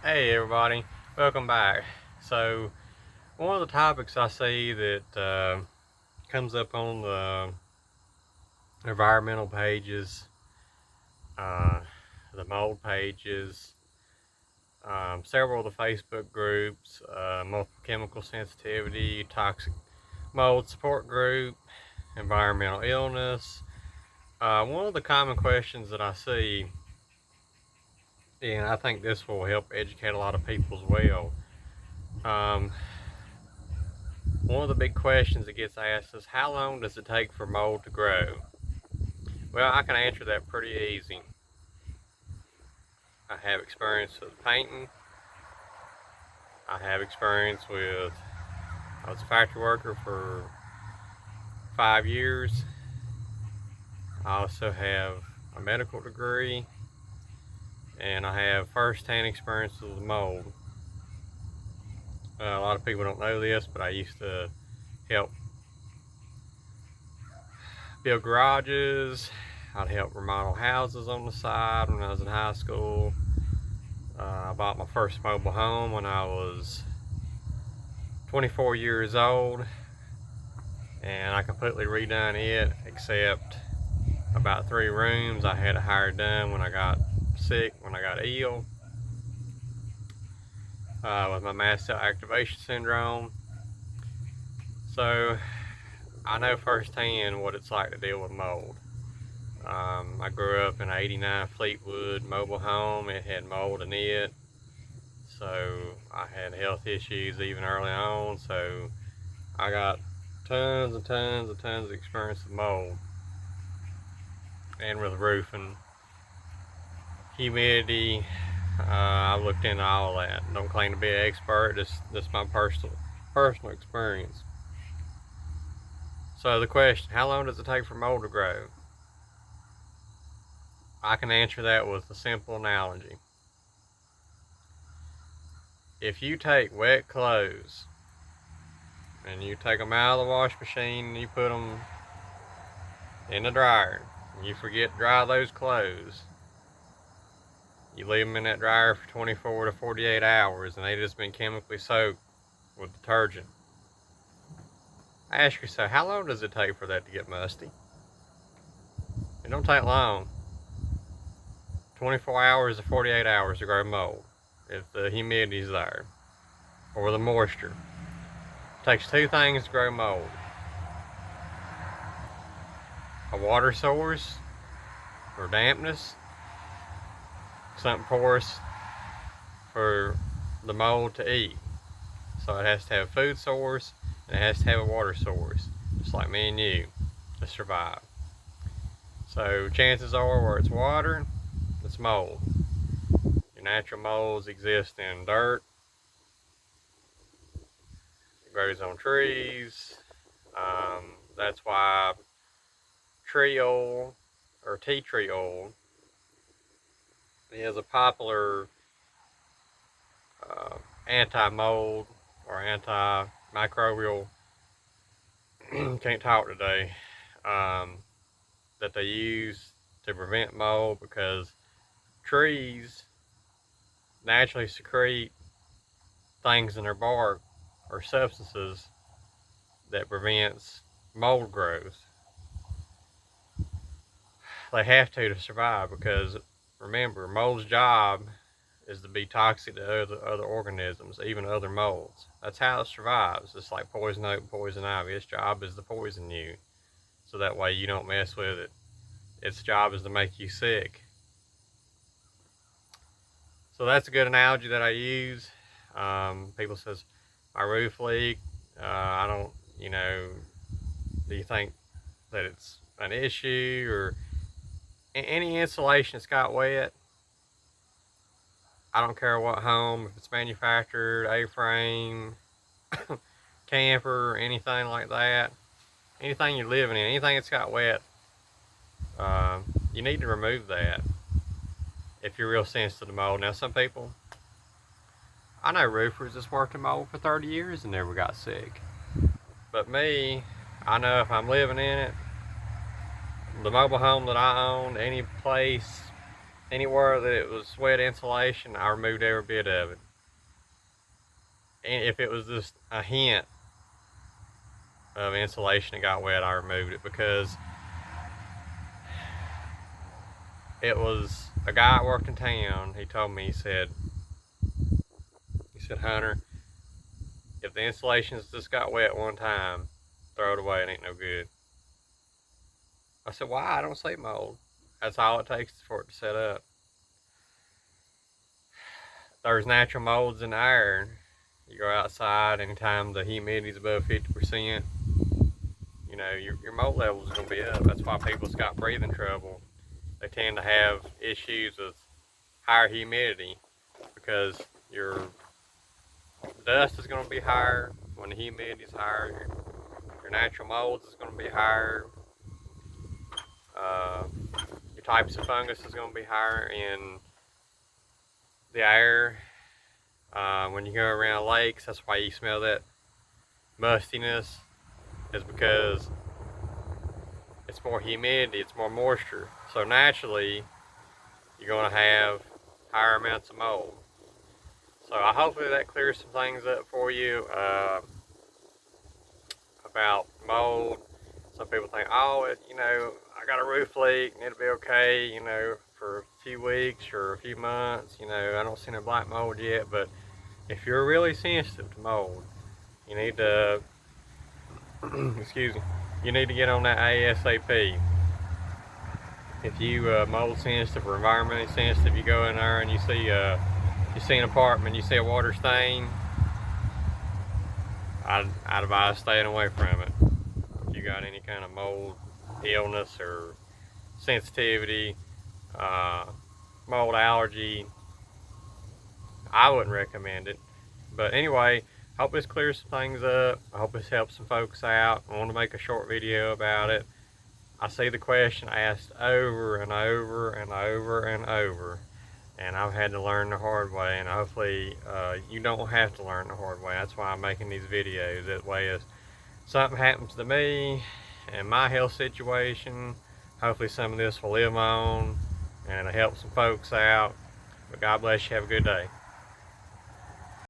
Hey everybody, welcome back. So one of the topics I see that comes up on the environmental pages, uh, the mold pages, several of the Facebook groups, multiple chemical sensitivity, toxic mold support group, environmental illness. One of the common questions that I see, and I think this will help educate a lot of people as well. Um, One of the big questions that gets asked is how long does it take for mold to grow? Well, I can answer that pretty easy. I have experience with painting. I have experience with, I was a factory worker for 5 years. I also have a medical degree and I have first-hand experience with mold. A lot of people don't know this, but I used to help build garages. I'd help remodel houses on the side when I was in high school. I bought my first mobile home when I was 24 years old, and I completely redone it except about 3 rooms. I had it hired done when I got sick, when I got ill with my mast cell activation syndrome. So I know firsthand what it's like to deal with mold. I grew up in an 89 Fleetwood mobile home. It had mold in it, so I had health issues even early on. So I got tons and tons and tons of experience with mold and with roofing, humidity. I've looked into all that. Don't claim to be an expert. This my personal experience. So the question: how long does it take for mold to grow? I can answer that with a simple analogy. If you take wet clothes and you take them out of the wash machine and you put them in the dryer, and you forget to dry those clothes, you leave them in that dryer for 24 to 48 hours and they've just been chemically soaked with detergent. Ask yourself, how long does it take for that to get musty? It don't take long. 24 hours to 48 hours to grow mold if the humidity's there or the moisture. It takes 2 things to grow mold: a water source for dampness, something porous for the mold to eat. So it has to have a food source and it has to have a water source, just like me and you, to survive. So chances are where it's water, it's mold. Your natural molds exist in dirt. It grows on trees. That's why tree oil or tea tree oil is a popular anti-mold or antimicrobial can't talk today that they use to prevent mold, because trees naturally secrete things in their bark or substances that prevents mold growth. They have to survive, because remember, mold's job is to be toxic to other organisms, even other molds. That's how it survives. It's like poison oak, poison ivy. Its job is to poison you, so that way you don't mess with it. Its job is to make you sick. So that's a good analogy that I use. People says my roof leak. I don't, do you think that it's an issue, or any insulation that's got wet? I don't care what home, if it's manufactured, A-frame, camper, anything like that, anything you're living in, anything that's got wet, you need to remove that if you're real sensitive to mold. Now, some people, I know roofers that's worked in mold for 30 years and never got sick. But me, I know if I'm living in it, the mobile home that I own, any place, anywhere that it was wet insulation, I removed every bit of it. And if it was just a hint of insulation that got wet, I removed it, because it was a guy that worked in town. He told me, he said, Hunter, if the insulation's just got wet one time, throw it away, it ain't no good. I said, why? I don't see mold. That's all it takes for it to set up. There's natural molds in the air. You go outside, anytime the humidity's above 50%, you know, your mold levels are gonna be up. That's why people's got breathing trouble. They tend to have issues with higher humidity, because your dust is gonna be higher when the humidity is higher. Your natural molds is gonna be higher. Your types of fungus is gonna be higher in the air. When you go around lakes, that's why you smell that mustiness, is because it's more humidity, it's more moisture. So naturally, you're gonna have higher amounts of mold. So hopefully that clears some things up for you about mold. Some people think, oh, you know, I got a roof leak and it'll be okay, you know, for a few weeks or a few months. You know, I don't see no black mold yet. But if you're really sensitive to mold, you need to, excuse me, you need to get on that ASAP. If you mold sensitive or environmentally sensitive, you go in there and you see an apartment, you see a water stain, I'd advise staying away from it. If you got any kind of mold illness or sensitivity, mold allergy, I wouldn't recommend it. But anyway, I hope this clears some things up. I hope this helps some folks out. I want to make a short video about it. I see the question asked over and over and over and over, and I've had to learn the hard way, and hopefully you don't have to learn the hard way. That's why I'm making these videos. That way, if something happens to me and my health situation, hopefully some of this will live on and it'll help some folks out. But God bless you. Have a good day.